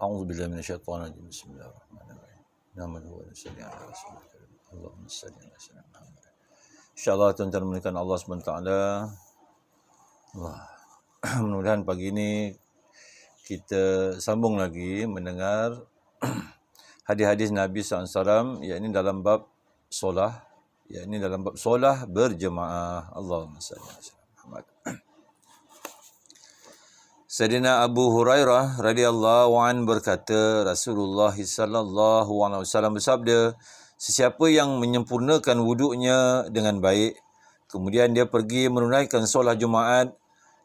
أعوذ بالله من الشيطان الرجيم. بسم الله الرحمن الرحيم. نحمده ونصلي على رسوله الكريم. اللهم صل على سيدنا Muhammad. InsyaAllah tuan-tuan menekan Allah SWT. Allah. Mudah-mudahan pagi ini kita sambung lagi mendengar hadis-hadis Nabi SAW, yakni dalam bab solah, yakni dalam bab solah berjemaah. Allahumma salli ala sayyidina Muhammad. Sayyidina Abu Hurairah radhiyallahu an berkata, Rasulullah sallallahu alaihi wasallam bersabda, sesiapa yang menyempurnakan wuduknya dengan baik, kemudian dia pergi menunaikan solat Jumaat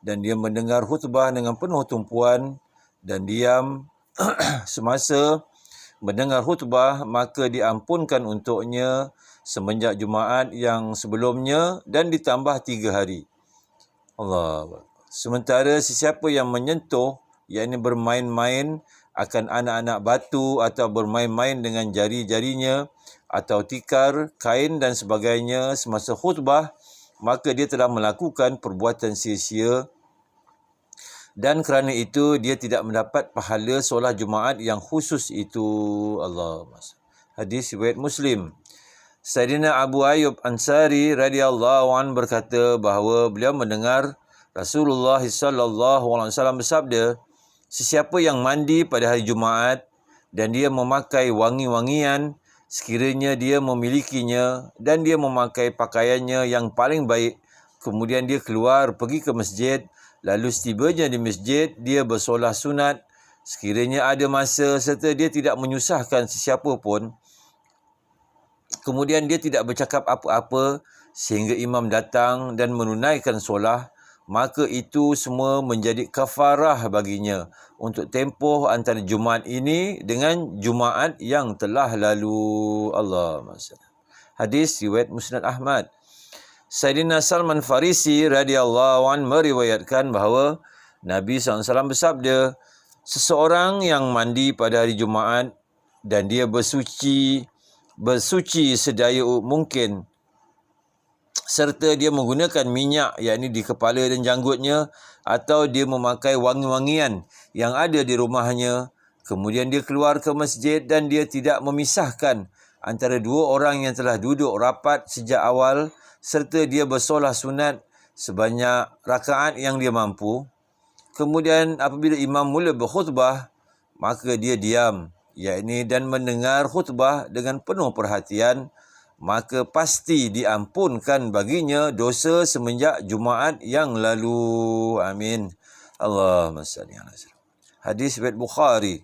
dan dia mendengar khutbah dengan penuh tumpuan dan diam semasa mendengar khutbah, maka diampunkan untuknya semenjak Jumaat yang sebelumnya dan ditambah 3 hari. Allah. Sementara sesiapa yang menyentuh, yakni bermain-main akan anak-anak batu atau bermain-main dengan jari-jarinya atau tikar, kain dan sebagainya semasa khutbah, maka dia telah melakukan perbuatan sia-sia dan kerana itu dia tidak mendapat pahala solat Jumaat yang khusus itu. Allah. Hadis riwayat Muslim. Sayyidina Abu Ayyub Ansari radhiyallahu an berkata bahawa beliau mendengar Rasulullah sallallahu alaihi wasallam bersabda, sesiapa yang mandi pada hari Jumaat dan dia memakai wangi-wangian, sekiranya dia memilikinya dan dia memakai pakaiannya yang paling baik, kemudian dia keluar pergi ke masjid, lalu setibanya di masjid dia bersolah sunat, sekiranya ada masa serta dia tidak menyusahkan sesiapa pun, kemudian dia tidak bercakap apa-apa sehingga imam datang dan menunaikan solah, maka itu semua menjadi kafarah baginya untuk tempoh antara Jumaat ini dengan Jumaat yang telah lalu. Allah. Hadis riwayat Musnad Ahmad. Sayyidina Salman Farisi radhiyallahu an meriwayatkan bahawa Nabi SAW bersabda, seseorang yang mandi pada hari Jumaat dan dia bersuci sedaya mungkin serta dia menggunakan minyak, yakni di kepala dan janggutnya, atau dia memakai wangi-wangian yang ada di rumahnya, kemudian dia keluar ke masjid dan dia tidak memisahkan antara dua orang yang telah duduk rapat sejak awal, serta dia bersolah sunat sebanyak rakaat yang dia mampu. Kemudian apabila imam mula berkhutbah, maka dia diam, yakni dan mendengar khutbah dengan penuh perhatian, maka pasti diampunkan baginya dosa semenjak Jumaat yang lalu. Amin. Allahumma salli ala sayyidina. Hadis riwayat Bukhari.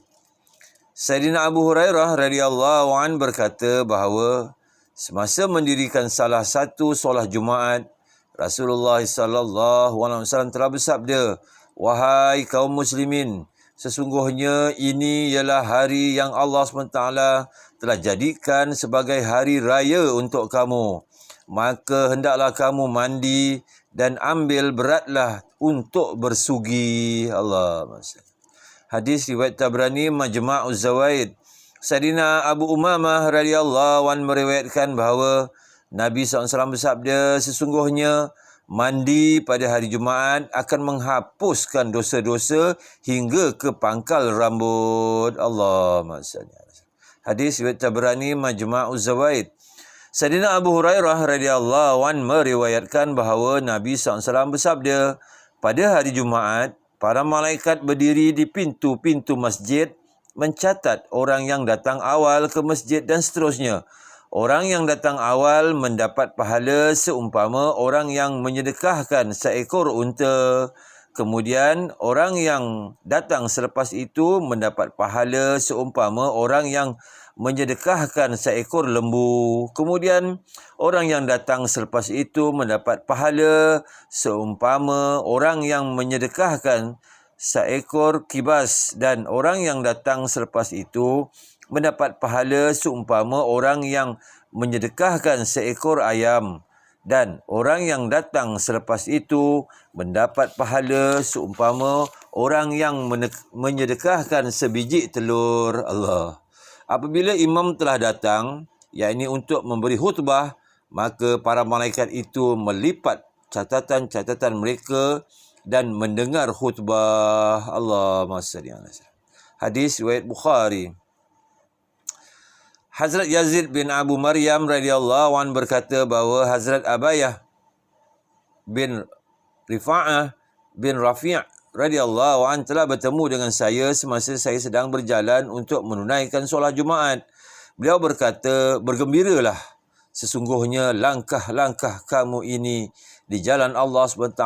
Sayyidina Abu Hurairah radhiyallahu an berkata bahawa semasa mendirikan salah satu solat Jumaat, Rasulullah sallallahu alaihi wasallam telah bersabda, wahai kaum muslimin, sesungguhnya ini ialah hari yang Allah SWT telah jadikan sebagai hari raya untuk kamu. Maka hendaklah kamu mandi dan ambil beratlah untuk bersugi. Allah. Hadis riwayat Tabrani Majma'uz Zawaid. Sayyidina Abu Umamah radhiyallahu an meriwayatkan bahawa Nabi SAW bersabda, sesungguhnya mandi pada hari Jumaat akan menghapuskan dosa-dosa hingga ke pangkal rambut. Allahumma salli ala sayyidina. Hadis riwayat Tabrani Majma'uz Zawaid. Sayyidina Abu Hurairah radhiyallahu an meriwayatkan bahawa Nabi SAW bersabda, pada hari Jumaat, para malaikat berdiri di pintu-pintu masjid mencatat orang yang datang awal ke masjid dan seterusnya. Orang yang datang awal mendapat pahala seumpama orang yang menyedekahkan seekor unta. Kemudian orang yang datang selepas itu mendapat pahala seumpama orang yang menyedekahkan seekor lembu. Kemudian orang yang datang selepas itu mendapat pahala seumpama orang yang menyedekahkan seekor kibas, dan orang yang datang selepas itu mendapat pahala seumpama orang yang menyedekahkan seekor ayam, dan orang yang datang selepas itu mendapat pahala seumpama orang yang menyedekahkan sebiji telur. Allah. Apabila imam telah datang, yakni untuk memberi khutbah, maka para malaikat itu melipat catatan-catatan mereka dan mendengar khutbah. Allahumma salli ala sayyidina. Hadis riwayat Bukhari. Hazrat Yazid bin Abu Maryam radhiyallahu anhu berkata bahawa Hazrat Abayah bin Rifa'ah bin Rafi' radhiyallahu anhu telah bertemu dengan saya semasa saya sedang berjalan untuk menunaikan solat Jumaat. Beliau berkata, bergembiralah, sesungguhnya langkah-langkah kamu ini di jalan Allah SWT.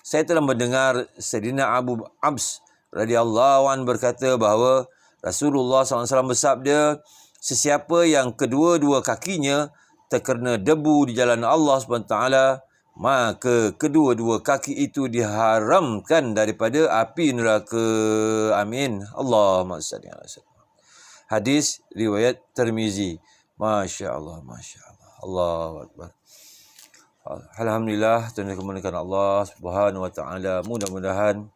Saya telah mendengar Sayyidina Abu Abs radhiyallahu anhu berkata bahawa Rasulullah SAW bersabda, sesiapa yang kedua-dua kakinya terkena debu di jalan Allah SWT, maka kedua-dua kaki itu diharamkan daripada api neraka. Amin. Allahumma salli ala sayyidina. Hadis riwayat Tirmizi. Masya Allah, Masya Allah. Allahu Akbar. Alhamdulillah, tuan kemuliaan Allah Subhanahu wa taala. Mudah-mudahan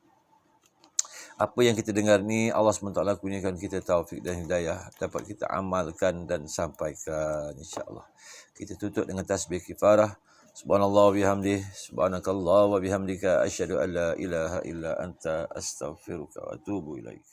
apa yang kita dengar ni Allah SWT kurniakan kita taufik dan hidayah, dapat kita amalkan dan sampaikan, insya-Allah. Kita tutup dengan tasbih kifarah. Subhanallah wa bihamdih, subhanakallah wa bihamdika, asyhadu an la ilaha illa anta, astaghfiruka wa atubu ilaik.